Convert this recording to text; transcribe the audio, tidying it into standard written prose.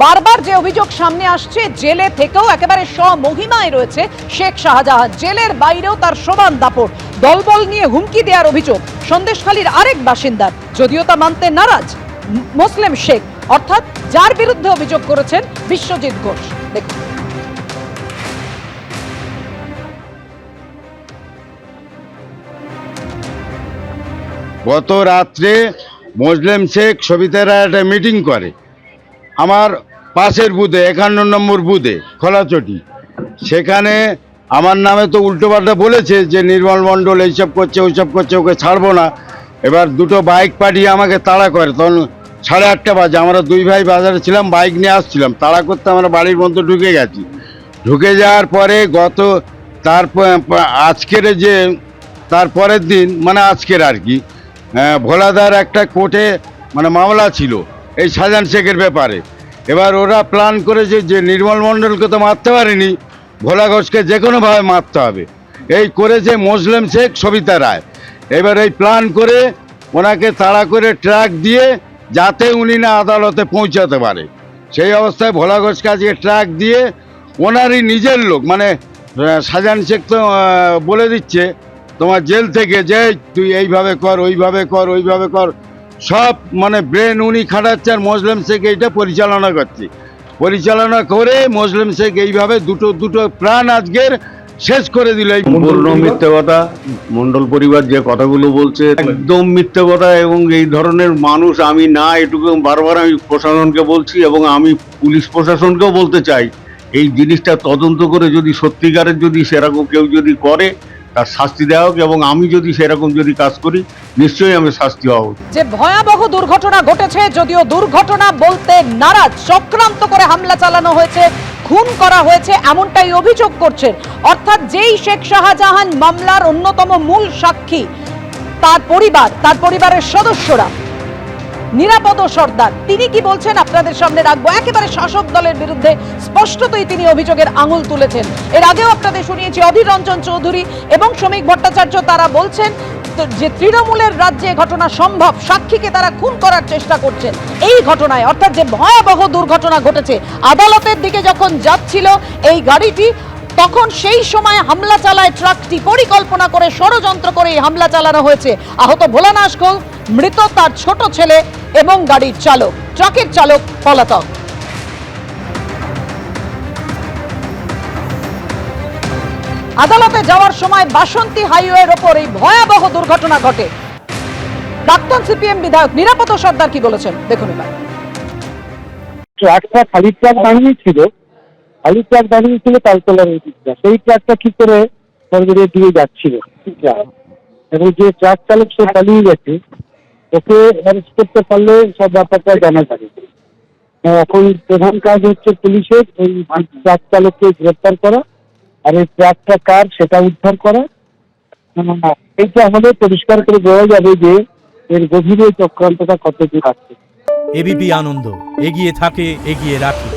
বারবার যে অভিযোগ সামনে আসছে, জেলে থেকেও একেবারে স্বমহিমায় রয়েছে শেখ শাহজাহান, জেলের বাইরেও তার সমান দাপট, দলবল নিয়ে হুমকি দেওয়ার অভিযোগ সন্দেশখালীর আরেক বাসিন্দার, যদিও তা মানতে নারাজ মুসলিম শেখ, অর্থাৎ যার বিরুদ্ধে অভিযোগ করেছেন বিশ্বজিৎ ঘোষ। দেখুন। গত রাত্রে মুসলিম শেখ সবিতারা একটা মিটিং করে আমার পাশের বুথে 51 নম্বর বুথে খোলাচটি। সেখানে আমার নামে তো উল্টোপাল্টা বলেছে যে নির্মল মণ্ডল এইসব করছে ওইসব করছে, ওকে ছাড়বো না। এবার দুটো বাইক পাঠিয়ে আমাকে তাড়া করে। তখন 8:30 বাজে, আমরা দুই ভাই বাজারে ছিলাম, বাইক নিয়ে আসছিলাম, তাড়া করতে আমরা বাড়ির মধ্যে ঢুকে গেছি। ঢুকে যাওয়ার পরে আজকের যে তারপরের দিন মানে আজকের আর কি, ভোলাদার একটা কোর্টে মানে মামলা ছিল এই শাহজাহান শেখের ব্যাপারে। এবার ওরা প্ল্যান করেছে যে নির্মল মণ্ডলকে তো মারতে পারেনি, ভোলা ঘোষকে যে কোনোভাবে মারতে হবে, এই করেছে মুসলিম শেখ সবিতা রায়। এবার এই প্ল্যান করে ওনাকে তাড়া করে ট্রাক দিয়ে যাতে উনি না আদালতে পৌঁছাতে পারে, সেই অবস্থায় ভোলা ঘোষকে আজকে ট্রাক দিয়ে ওনারই নিজের লোক মানে শাহজাহান শেখ তো বলে দিচ্ছে তোমার জেল থেকে যে তুই এইভাবে কর ওইভাবে কর ওইভাবে কর, সব মানে ব্রেন উনি খাটাচ্ছে আর মুসলিম শেখ এইটা পরিচালনা করছে। পরিচালনা করে মুসলিম শেখ এইভাবে দুটো প্রাণ আজকের শেষ করে দিল। এই পূর্ণ মিথ্যে কথা, মণ্ডল পরিবার যে কথাগুলো বলছে একদম মিথ্যে কথা, এবং এই ধরনের মানুষ আমি না, এটুকু বারবার আমি প্রশাসনকে বলছি এবং আমি পুলিশ প্রশাসনকেও বলতে চাই এই জিনিসটা তদন্ত করে যদি সত্যিকারের যদি সেরকম কেউ যদি করে তার শাস্তি দেওয়া হোক, এবং আমি যদি সেরকম যদি কাজ করি নিশ্চয়ই আমি শাস্তি হওয়া উচিত। যে ভয়াবহ দুর্ঘটনা ঘটেছে, যদিও দুর্ঘটনা বলতে নারাজ, চক্রান্ত করে হামলা চালানো হয়েছে, খুন করা হয়েছে, এমনটাই অভিযোগ করছেন। অর্থাৎ যেই শেখ শাহজাহান মামলার অন্যতম মূল সাক্ষী, তার পরিবারের সদস্যরা, নিরাপদ সর্দার, তিনি কি বলছেন আপনাদের সামনে রাখবো। একেবারে শাসক দলের বিরুদ্ধে স্পষ্টতই তিনি অভিযোগের আঙুল তুলেছেন। এর আগেও আপনাদের শুনিয়েছি অধীর রঞ্জন চৌধুরী এবং শ্রমিক ভট্টাচার্য, তারা বলছেন যে তৃণমূলের রাজ্যে ঘটনা সম্ভব, সাক্ষীকে তারা খুন করার চেষ্টা করছেন। এই ঘটনায় অর্থাৎ যে ভয়াবহ দুর্ঘটনা ঘটেছে, আদালতের দিকে যখন যাচ্ছিল এই গাড়িটি, তখন সেই সময় হামলা চালায় ট্রাকটি, পরিকল্পনা করে ষড়যন্ত্র করে এই হামলা চালানো হয়েছে। আহত ভোলানাশ ঘোষ, মৃত তার ছোট ছেলে এবং গাড়ির চালক, ট্রাকের চালক পলাতক। আদালতে যাওয়ার সময় বাসন্তী হাইওয়ের ওপর এই ভয়াবহ দুর্ঘটনা ঘটে। প্রাক্তন সিপিএম বিধায়ক নিরাপদ সর্দার কি বলেছেন দেখুন এবার। ট্রাকটা খালি ট্রাক দাঁড়িয়েছিল, তালতলার এই দিকটা, সেই ট্রাকটা কি করে সরকারের দিয়ে যাচ্ছিল, এবং যে ট্রাক চালক সে পালিয়ে গেছে, ওকে অ্যারেস্ট করতে পারলে সব ব্যাপারটা জানা যাবে। এখন প্রধান কাজ হচ্ছে পুলিশের এই ট্রাক চালককে গ্রেপ্তার করা, আর এই ট্রাকটা কার সেটা উদ্ধার করা। এইটা আমাদের পরিষ্কার করে দেওয়া যাবে যে এর গভীরে চক্রান্তটা কত দূর আছে। এবিপি আনন্দ, এগিয়ে থাকে, এগিয়ে রাখে।